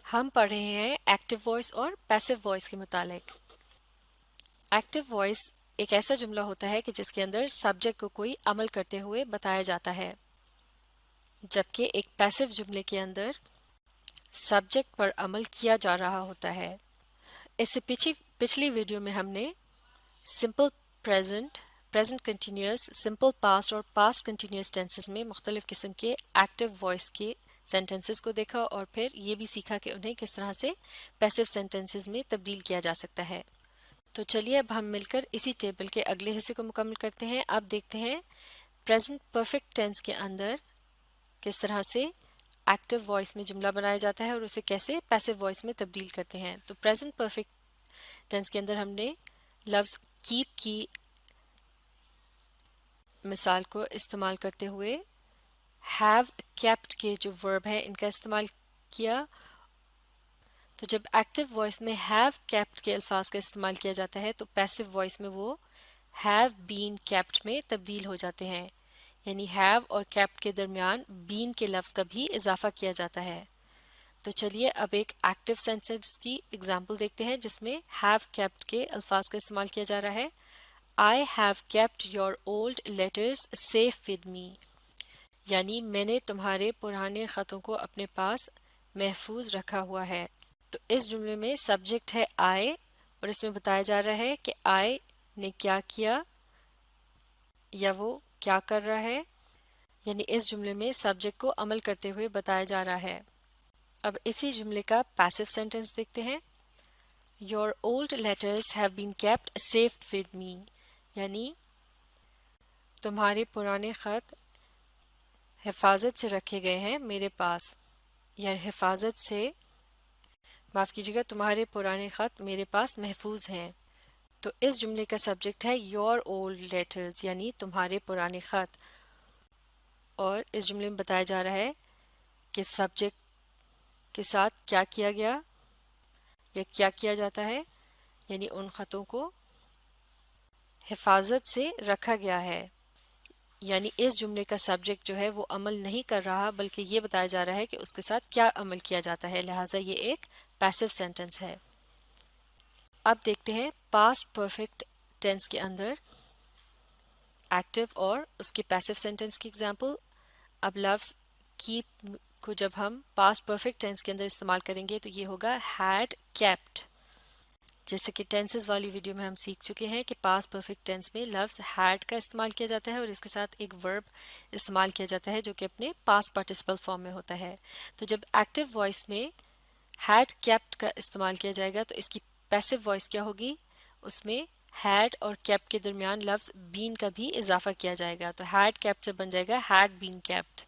हम पढ़ रहे हैं एक्टिव वॉइस और पैसिव वॉइस के मुतालिक। एक्टिव वॉइस एक ऐसा जुमला होता है कि जिसके अंदर सब्जेक्ट को कोई अमल करते हुए बताया जाता है, जबकि एक पैसिव जुमले के अंदर सब्जेक्ट पर अमल किया जा रहा होता है। इससे पिछली वीडियो में हमने simple present, present continuous, simple past और पास्ट कंटिन्यूअस टेंसेस में मुख्तलिफ किस्म के एक्टिव वॉइस के सेंटेंसेस को देखा और फिर ये भी सीखा कि उन्हें किस तरह से पैसिव सेंटेंसेस में तब्दील किया जा सकता है। तो चलिए अब हम मिलकर इसी टेबल के अगले हिस्से को मुकम्मल करते हैं। अब देखते हैं प्रेजेंट परफेक्ट टेंस के अंदर किस तरह से एक्टिव वॉइस में जुमला बनाया जाता है और उसे कैसे पैसिव वॉइस में तब्दील करते हैं। तो प्रेजेंट परफेक्ट टेंस के अंदर हमने लफ्ज़ कीप की मिसाल को इस्तेमाल करते हुए हैव केप्ट के जो वर्ब है इनका इस्तेमाल किया। तो जब एक्टिव वॉइस में हैव केप्ट के अल्फाज का इस्तेमाल किया जाता है तो पैसिव वॉइस में वो हैव बीन केप्ट में तब्दील हो जाते हैं, यानी हैव और केप्ट के दरमियान बीन के लफ्ज़ का भी इजाफा किया जाता है। तो चलिए अब एक एक्टिव सेंटेंस की एग्जांपल देखते हैं जिसमें हैव केप्ट के अल्फाज का इस्तेमाल किया जा रहा है। I have kept your old letters safe with me, यानी मैंने तुम्हारे पुराने ख़तों को अपने पास महफूज रखा हुआ है। तो इस जुमले में सब्जेक्ट है आई और इसमें बताया जा रहा है कि आई ने क्या किया या वो क्या कर रहा है, यानी इस जुमले में सब्जेक्ट को अमल करते हुए बताया जा रहा है। अब इसी जुमले का पैसिव सेंटेंस देखते हैं। Your old letters have been kept safe with me, यानी तुम्हारे पुराने ख़त हिफाजत से रखे गए हैं मेरे पास, या हिफाजत से माफ़ कीजिएगा, तुम्हारे पुराने ख़त मेरे पास महफूज हैं। तो इस जुमले का सब्जेक्ट है योर ओल्ड लेटर्स, यानी तुम्हारे पुराने ख़त, और इस जुमले में बताया जा रहा है कि सब्जेक्ट के साथ क्या किया गया या क्या किया जाता है, यानी उन ख़तों को हिफाजत से रखा गया है। यानी इस जुमले का सब्जेक्ट जो है वो अमल नहीं कर रहा बल्कि ये बताया जा रहा है कि उसके साथ क्या अमल किया जाता है, लिहाजा ये एक पैसिव सेंटेंस है। अब देखते हैं पास्ट परफेक्ट टेंस के अंदर एक्टिव और उसके पैसिव सेंटेंस की एग्जांपल। अब लफ्ज़ कीप को जब हम पास्ट परफेक्ट टेंस के अंदर इस्तेमाल करेंगे तो ये होगा हैड केप्ट। जैसे कि टेंसेस वाली वीडियो में हम सीख चुके हैं कि पास्ट परफेक्ट टेंस में लफ्ज़ हैड का इस्तेमाल किया जाता है और इसके साथ एक वर्ब इस्तेमाल किया जाता है जो कि अपने पास्ट पार्टिसिपल फॉर्म में होता है। तो जब एक्टिव वॉइस में हैड केप्ट का इस्तेमाल किया जाएगा तो इसकी पैसिव वॉइस क्या होगी, उसमें हैड और केप्ट के दरमियान लफ्ज़ बीन का भी इजाफा किया जाएगा। तो हैड केप्ट से बन जाएगा हैड बीन केप्ट।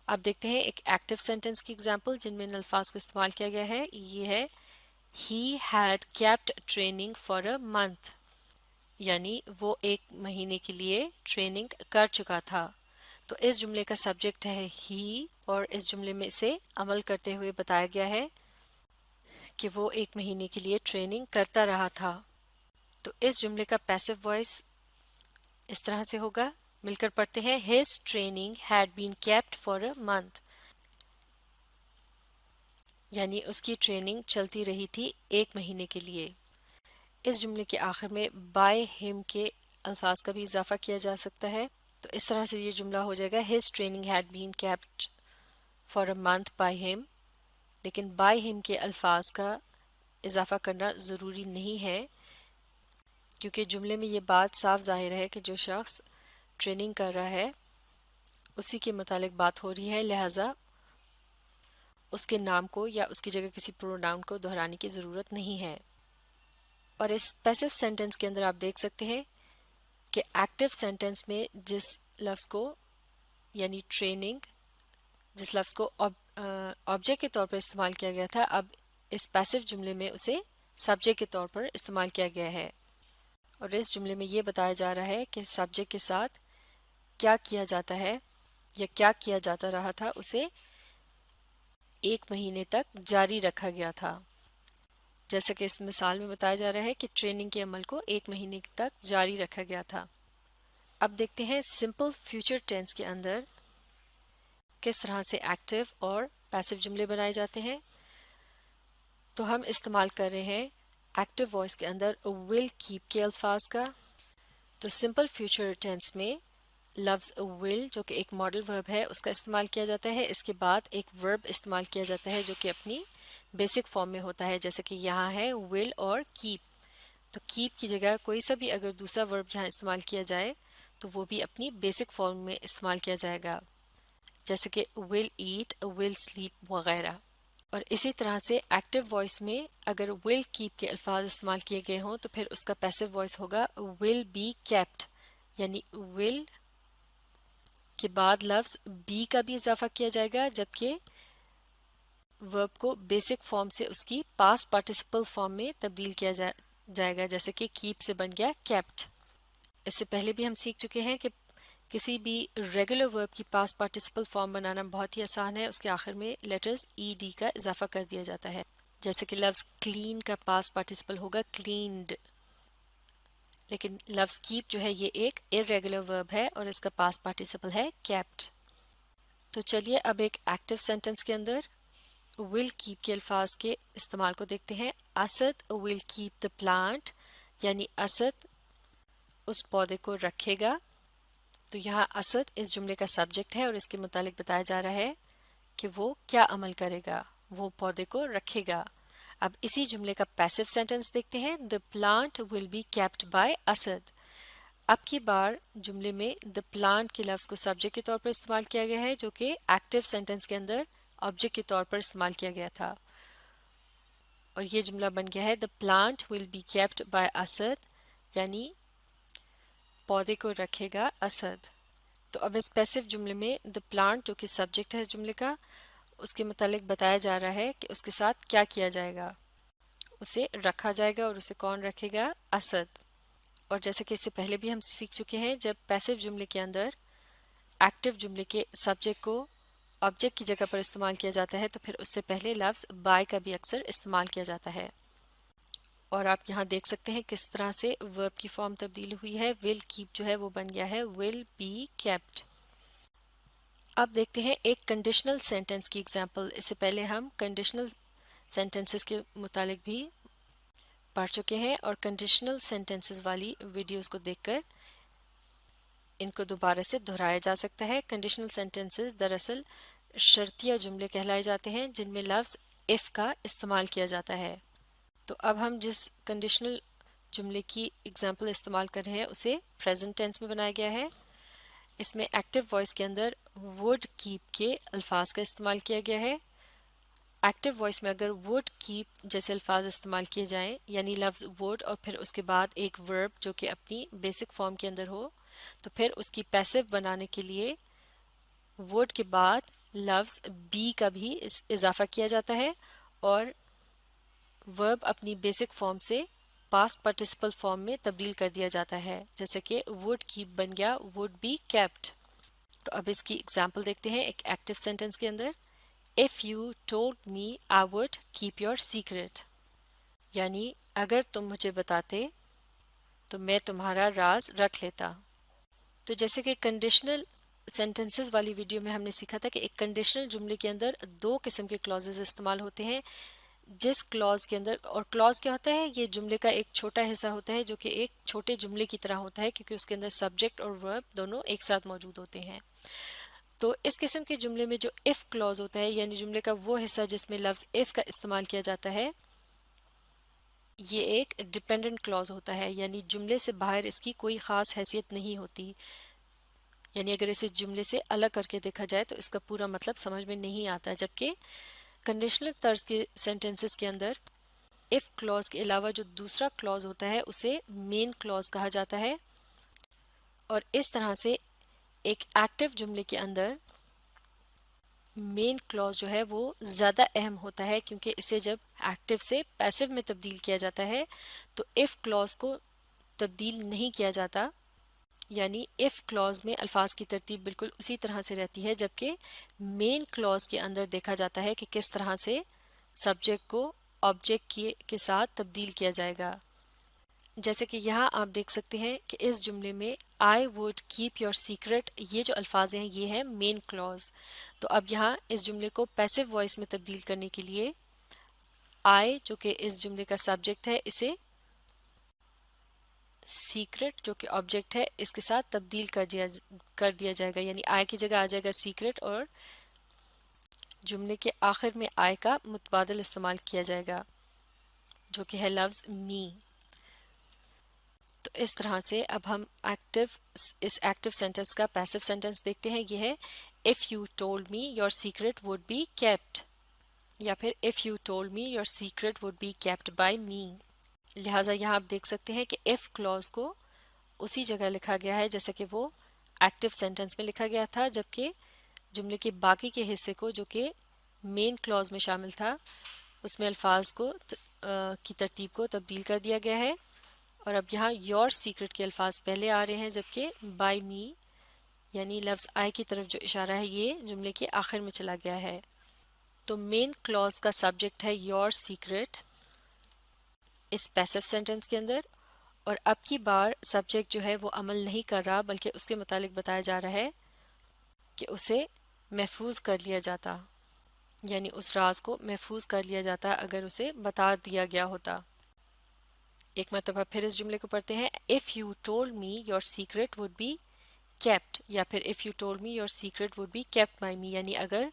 अब देखते हैं एक एक्टिव सेंटेंस की एग्जांपल जिनमें इन अल्फाज को इस्तेमाल किया गया है। ये है He had kept training for a month, यानी वो एक महीने के लिए ट्रेनिंग कर चुका था। तो इस जुमले का सब्जेक्ट है ही और इस जुमले में से अमल करते हुए बताया गया है कि वो एक महीने के लिए ट्रेनिंग करता रहा था। तो इस जुमले का पैसिव वॉइस इस तरह से होगा, मिलकर पढ़ते हैं। His training had been kept for a month, यानी उसकी ट्रेनिंग चलती रही थी एक महीने के लिए। इस जुमले के आखिर में बाय हिम के अल्फाज का भी इजाफा किया जा सकता है। तो इस तरह से ये जुमला हो जाएगा his training had been kept for a month by him, लेकिन बाय हिम के अल्फाज का इजाफा करना ज़रूरी नहीं है क्योंकि जुमले में ये बात साफ जाहिर है कि जो शख्स ट्रेनिंग कर रहा है उसी के मुतालिक बात हो रही है, लिहाजा उसके नाम को या उसकी जगह किसी प्रोनाउन को दोहराने की ज़रूरत नहीं है। और इस पैसिव सेंटेंस के अंदर आप देख सकते हैं कि एक्टिव सेंटेंस में जिस लफ्ज़ को यानी ट्रेनिंग, जिस लफ्ज़ को ऑब्जेक्ट के तौर पर इस्तेमाल किया गया था, अब इस पैसिव जुमले में उसे सब्जेक्ट के तौर पर इस्तेमाल किया गया है। और इस जुमले में ये बताया जा रहा है कि सब्जेक्ट के साथ क्या किया जाता है या क्या किया जाता रहा था, उसे एक महीने तक जारी रखा गया था। जैसा कि इस मिसाल में बताया जा रहा है कि ट्रेनिंग के अमल को एक महीने तक जारी रखा गया था। अब देखते हैं सिंपल फ्यूचर टेंस के अंदर किस तरह से एक्टिव और पैसिव जुमले बनाए जाते हैं। तो हम इस्तेमाल कर रहे हैं एक्टिव वॉइस के अंदर विल कीप के अल्फाज का। तो सिंपल फ्यूचर टेंस में लफ्ज़ विल जो कि एक मॉडल वर्ब है उसका इस्तेमाल किया जाता है। इसके बाद एक वर्ब इस्तेमाल किया जाता है जो कि अपनी बेसिक फॉर्म में होता है, जैसे कि यहाँ है विल और कीप। तो कीप की जगह कोई सा भी अगर दूसरा वर्ब यहाँ इस्तेमाल किया जाए तो वो भी अपनी बेसिक फॉर्म में इस्तेमाल किया जाएगा, जैसे कि विल ईट, विल स्लीप वगैरह। और इसी तरह से एक्टिव वॉइस में अगर विल कीप के अल्फाज इस्तेमाल किए गए हों तो फिर उसका पैसिव वॉइस होगा विल बी केप्ट, यानी विल के बाद लफ्ज़ बी का भी इजाफा किया जाएगा, जबकि वर्ब को बेसिक फॉर्म से उसकी पास्ट पार्टिसिपल फॉर्म में तब्दील किया जाएगा, जैसे कि कीप से बन गया केप्ट। इससे पहले भी हम सीख चुके हैं कि किसी भी रेगुलर वर्ब की पास्ट पार्टिसिपल फॉर्म बनाना बहुत ही आसान है। उसके आखिर में लेटर्स ई डी का इजाफा कर दिया जाता है, जैसे कि लफ्ज़ क्लीन का पास्ट पार्टिसिपल होगा क्लीन्ड। लेकिन लफ्ज़ कीप जो है ये एक इरेगुलर वर्ब है और इसका पास्ट पार्टिसिपल है केप्ट। तो चलिए अब एक एक्टिव सेंटेंस के अंदर विल कीप के अल्फाज के इस्तेमाल को देखते हैं। Asad will keep the plant, यानी असद उस पौधे को रखेगा। तो यहाँ असद इस जुमले का सब्जेक्ट है और इसके मुतालिक बताया जा रहा है कि वो क्या अमल करेगा, वो पौधे को रखेगा। अब इसी जुमले का पैसिव सेंटेंस देखते हैं। The plant will be kept bye Asad. अब की बार जुमले में द प्लांट के लफ्ज़ को सब्जेक्ट के तौर पर इस्तेमाल किया गया है, जो कि एक्टिव सेंटेंस के अंदर ऑब्जेक्ट के तौर पर इस्तेमाल किया गया था, और ये जुमला बन गया है the plant will be kept bye Asad, यानी पौधे को रखेगा असद। तो अब इस पैसिव जुमले में द प्लांट जो कि सब्जेक्ट है इस जुमले का, उसके मुतालिक बताया जा रहा है कि उसके साथ क्या किया जाएगा। उसे रखा जाएगा और उसे कौन रखेगा? असद। और जैसे कि इससे पहले भी हम सीख चुके हैं, जब पैसिव जुमले के अंदर एक्टिव जुमले के सब्जेक्ट को ऑब्जेक्ट की जगह पर इस्तेमाल किया जाता है तो फिर उससे पहले लफ्ज़ बाय का भी अक्सर इस्तेमाल किया जाता है। और आप यहाँ देख सकते हैं किस तरह से वर्ब की फॉर्म तब्दील हुई है। विल कीप जो है वो बन गया है विल बी केप्ट। अब देखते हैं एक कंडीशनल सेंटेंस की एग्जांपल। इससे पहले हम कंडीशनल सेंटेंसेस के मुतालिक भी पढ़ चुके हैं और कंडीशनल सेंटेंसेस वाली वीडियोस को देखकर इनको दोबारा से दोहराया जा सकता है। कंडीशनल सेंटेंसेस दरअसल शर्तिया जुमले कहलाए जाते हैं जिनमें लफ्ज़ इफ़ का इस्तेमाल किया जाता है। तो अब हम जिस कंडीशनल जुमले की एग्जांपल इस्तेमाल कर रहे हैं उसे प्रेजेंट टेंस में बनाया गया है। इसमें एक्टिव वॉइस के अंदर वुड कीप के अल्फाज का इस्तेमाल किया गया है। एक्टिव वॉइस में अगर वुड कीप जैसे अल्फाज इस्तेमाल किए जाएं, यानी लफ्ज़ वुड और फिर उसके बाद एक वर्ब जो कि अपनी बेसिक फॉर्म के अंदर हो, तो फिर उसकी पैसिव बनाने के लिए वुड के बाद लफ्ज़ बी का भी इजाफा किया जाता है और वर्ब अपनी बेसिक फॉर्म से पास्ट पार्टिसिपल फॉर्म में तब्दील कर दिया जाता है, जैसे कि वुड कीप बन गया वुड बी केप्ट। तो अब इसकी एग्जांपल देखते हैं एक एक्टिव सेंटेंस के अंदर। If you told me I would keep your secret, यानी अगर तुम मुझे बताते तो मैं तुम्हारा राज रख लेता। तो जैसे कि कंडीशनल सेंटेंसेस वाली वीडियो में हमने सीखा था कि एक कंडीशनल जुमले के अंदर दो किस्म के क्लॉजेस इस्तेमाल होते हैं। जिस क्लॉज के अंदर, और क्लॉज क्या होता है, ये जुमले का एक छोटा हिस्सा होता है जो कि एक छोटे जुमले की तरह होता है क्योंकि उसके अंदर सब्जेक्ट और वर्ब दोनों एक साथ मौजूद होते हैं। तो इस किस्म के जुमले में जो इफ़ क्लॉज होता है, यानी जुमले का वो हिस्सा जिसमें लफ्ज़ इफ़ का इस्तेमाल किया जाता है, ये एक डिपेंडेंट क्लॉज होता है, यानी जुमले से बाहर इसकी कोई ख़ास हैसियत नहीं होती। यानी अगर इसे जुमले से अलग करके देखा जाए तो इसका पूरा मतलब समझ में नहीं आता। जबकि कंडीशनल तर्ज के सेंटेंसेस के अंदर इफ़ क्लॉज के अलावा जो दूसरा क्लॉज होता है उसे मेन क्लॉज कहा जाता है। और इस तरह से एक एक्टिव जुमले के अंदर मेन क्लॉज जो है वो ज़्यादा अहम होता है क्योंकि इसे जब एक्टिव से पैसिव में तब्दील किया जाता है तो इफ़ क्लॉज को तब्दील नहीं किया जाता, यानी इफ़ क्लॉज में अल्फाज की तरतीब बिल्कुल उसी तरह से रहती है, जबकि मेन क्लॉज के अंदर देखा जाता है कि किस तरह से सब्जेक्ट को ऑब्जेक्ट के साथ तब्दील किया जाएगा। जैसे कि यहाँ आप देख सकते हैं कि इस जुमले में I would keep your secret, ये जो अल्फाज हैं ये है मेन क्लॉज। तो अब यहाँ इस जुमले को पैसिव वॉइस में तब्दील करने के लिए I جو کہ اس جملے کا سبجیکٹ ہے اسے سیکرٹ جو کہ آبجیکٹ ہے اس کے ساتھ تبدیل کر دیا جائے گا، یعنی I کی جگہ آ جائے گا سیکرٹ اور جملے کے آخر میں I کا متبادل استعمال کیا جائے گا جو کہ ہے لفظ می۔ تو اس طرح سے اب ہم اس ایکٹیو سینٹنس کا پیسو سینٹنس دیکھتے ہیں، یہ ہے if you told me your secret would be kept، یا پھر if you told me your secret would be kept by me۔ لہٰذا یہاں آپ دیکھ سکتے ہیں کہ if clause کو اسی جگہ لکھا گیا ہے جیسا کہ وہ ایکٹیو سینٹنس میں لکھا گیا تھا، جبکہ جملے کے باقی کے حصے کو جو کہ مین کلوز میں شامل تھا اس میں الفاظ کو کی ترتیب کو تبدیل کر دیا گیا ہے، اور اب یہاں یور سیکرٹ کے الفاظ پہلے آ رہے ہیں جبکہ بائی می یعنی لفظ آئی کی طرف جو اشارہ ہے یہ جملے کے آخر میں چلا گیا ہے۔ تو مین کلوز کا سبجیکٹ ہے یور سیکرٹ اس پیسو سینٹنس کے اندر، اور اب کی بار سبجیکٹ جو ہے وہ عمل نہیں کر رہا بلکہ اس کے متعلق بتایا جا رہا ہے کہ اسے محفوظ کر لیا جاتا، یعنی اس راز کو محفوظ کر لیا جاتا اگر اسے بتا دیا گیا ہوتا۔ ایک مرتبہ پھر اس جملے کو پڑھتے ہیں if you told me your secret would be kept، یا پھر if you told me your secret would be kept by me، یعنی اگر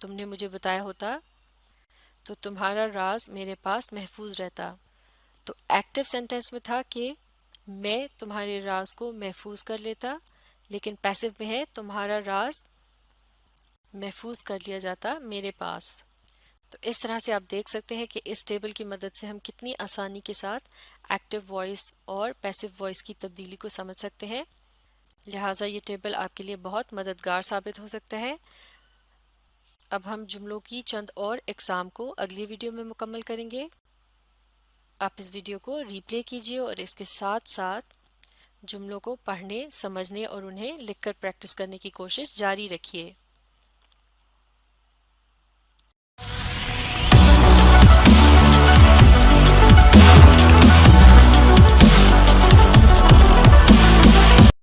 تم نے مجھے بتایا ہوتا تو تمہارا راز میرے پاس محفوظ رہتا۔ تو ایکٹیو سینٹنس میں تھا کہ میں تمہارے راز کو محفوظ کر لیتا، لیکن پیسو میں ہے تمہارا راز محفوظ کر لیا جاتا میرے پاس۔ تو اس طرح سے آپ دیکھ سکتے ہیں کہ اس ٹیبل کی مدد سے ہم کتنی آسانی کے ساتھ ایکٹیو وائس اور پیسو وائس کی تبدیلی کو سمجھ سکتے ہیں، لہٰذا یہ ٹیبل آپ کے لیے بہت مددگار ثابت ہو سکتا ہے۔ اب ہم جملوں کی چند اور اقسام کو اگلی ویڈیو میں مکمل کریں گے۔ آپ اس ویڈیو کو ری پلے کیجیے اور اس کے ساتھ ساتھ جملوں کو پڑھنے، سمجھنے اور انہیں لکھ کر پریکٹس کرنے کی کوشش جاری رکھیے۔